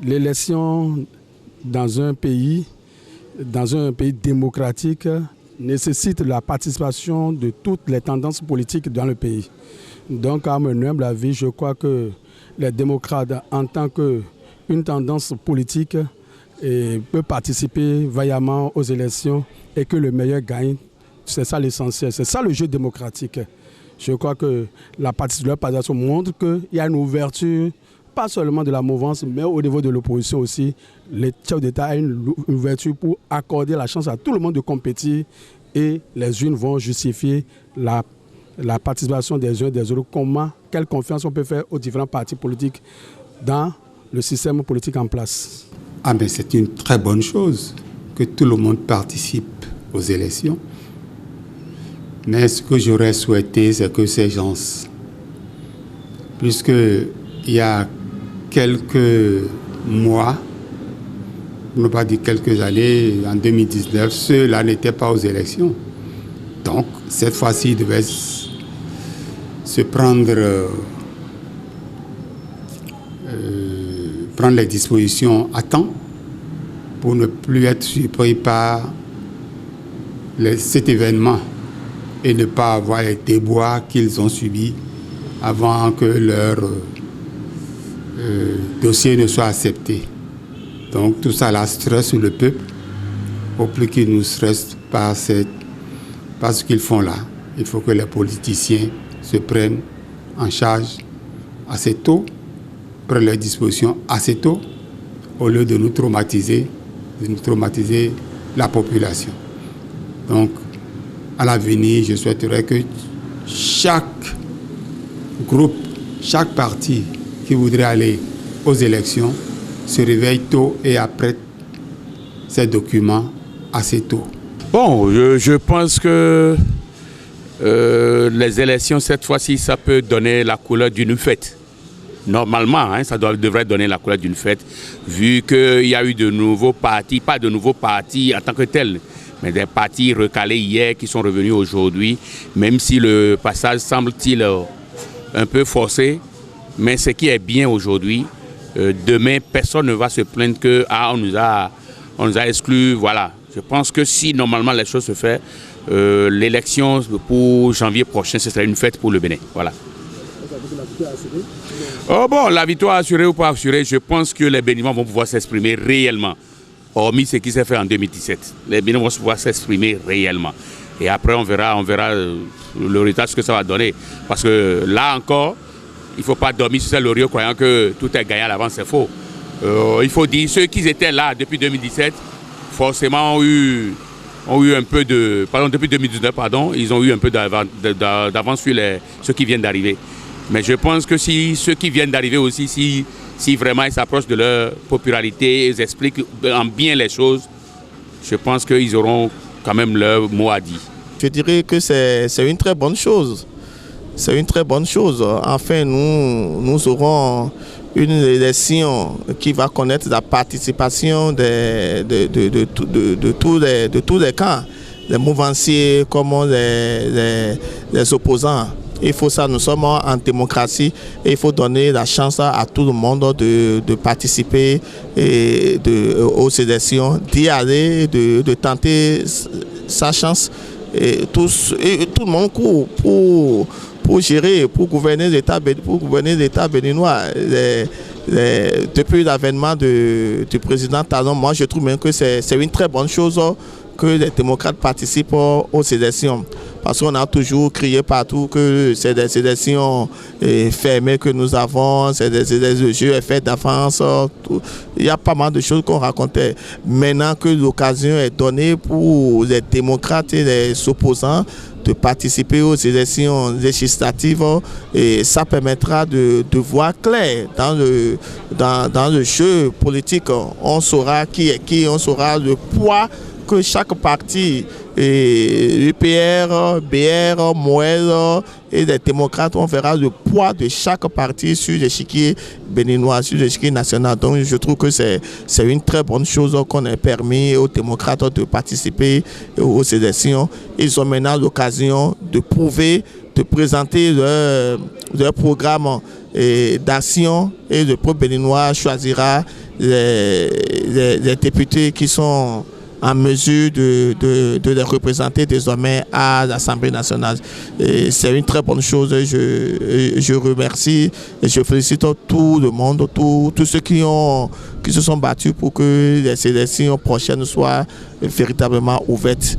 l'élection dans un pays démocratique nécessite la participation de toutes les tendances politiques dans le pays. Donc, à mon humble avis, je crois que les démocrates, en tant qu'une tendance politique, peuvent participer vaillamment aux élections et que le meilleur gagne. C'est ça l'essentiel, c'est ça le jeu démocratique. Je crois que la participation montre qu'il y a une ouverture, pas seulement de la mouvance, mais au niveau de l'opposition aussi. Les chefs d'État ont une ouverture pour accorder la chance à tout le monde de compétir et les unes vont justifier la participation des uns et des autres. Quelle confiance on peut faire aux différents partis politiques dans le système politique en place. Ah mais c'est une très bonne chose que tout le monde participe aux élections. Mais ce que j'aurais souhaité, c'est que ces gens, puisqu'il y a quelques mois, pour ne pas dire quelques années, en 2019, ceux-là n'étaient pas aux élections. Donc, cette fois-ci, ils devaient se prendre les dispositions à temps pour ne plus être surpris par cet événement et ne pas avoir les déboires qu'ils ont subis avant que leur dossier ne soit accepté. Donc tout ça là stresse le peuple, au plus qu'ils nous stressent par ce qu'ils font là. Il faut que les politiciens se prennent en charge assez tôt, prennent leurs dispositions assez tôt, au lieu de nous traumatiser la population. Donc, à l'avenir, je souhaiterais que chaque groupe, chaque parti qui voudrait aller aux élections se réveille tôt et apprête ces documents assez tôt. Bon, je pense que les élections, cette fois-ci, ça peut donner la couleur d'une fête. Normalement, ça devrait donner la couleur d'une fête, vu qu'il y a eu de nouveaux partis, pas de nouveaux partis en tant que tels, mais des partis recalés hier qui sont revenus aujourd'hui, même si le passage semble-t-il un peu forcé. Mais ce qui est bien aujourd'hui, demain, personne ne va se plaindre que on nous a exclus. Voilà. Je pense que si normalement les choses se font, l'élection pour janvier prochain, ce serait une fête pour le Bénin. Voilà. Oh bon, la victoire assurée ou pas assurée, je pense que les Béninois vont pouvoir s'exprimer réellement. Hormis ce qui s'est fait en 2017. Les Béninois vont pouvoir s'exprimer réellement. Et après, on verra le résultat, ce que ça va donner. Parce que là encore, il ne faut pas dormir sur ces lauriers croyant que tout est gagné à l'avance, c'est faux. Il faut dire, ceux qui étaient là depuis 2017, forcément ont eu un peu de... Pardon, depuis 2019, ils ont eu un peu d'avance sur ceux qui viennent d'arriver. Mais je pense que si ceux qui viennent d'arriver aussi, si vraiment ils s'approchent de leur popularité, ils expliquent bien les choses, je pense qu'ils auront quand même leur mot à dire. Je dirais que c'est une très bonne chose. C'est une très bonne chose. Enfin, nous aurons une élection qui va connaître la participation de tous les camps, les mouvanciers comme les opposants. Il faut ça, nous sommes en démocratie et il faut donner la chance à tout le monde de participer aux élections, d'y aller, de tenter sa chance. Et tout le monde court pour gérer, pour gouverner l'État béninois. Depuis l'avènement du président Talon, moi je trouve même que c'est une très bonne chose que les démocrates participent aux élections. Parce qu'on a toujours crié partout que c'est des élections fermées que nous avons, c'est des jeux faits d'avance. Il y a pas mal de choses qu'on racontait. Maintenant que l'occasion est donnée pour les démocrates et les opposants de participer aux élections législatives, et ça permettra de voir clair dans le jeu politique. On saura qui est qui, on saura le poids que chaque parti, UPR, BR, MOEL et les démocrates, on verra le poids de chaque parti sur l'échiquier béninois, sur l'échiquier national. Donc je trouve que c'est une très bonne chose qu'on ait permis aux démocrates de participer aux élections. Ils ont maintenant l'occasion de prouver, de présenter leur programme d'action et le peuple béninois choisira des députés qui sont en mesure de les représenter désormais à l'Assemblée nationale. C'est une très bonne chose. Je remercie et je félicite tout le monde, tous ceux qui se sont battus pour que les élections prochaines soient véritablement ouvertes.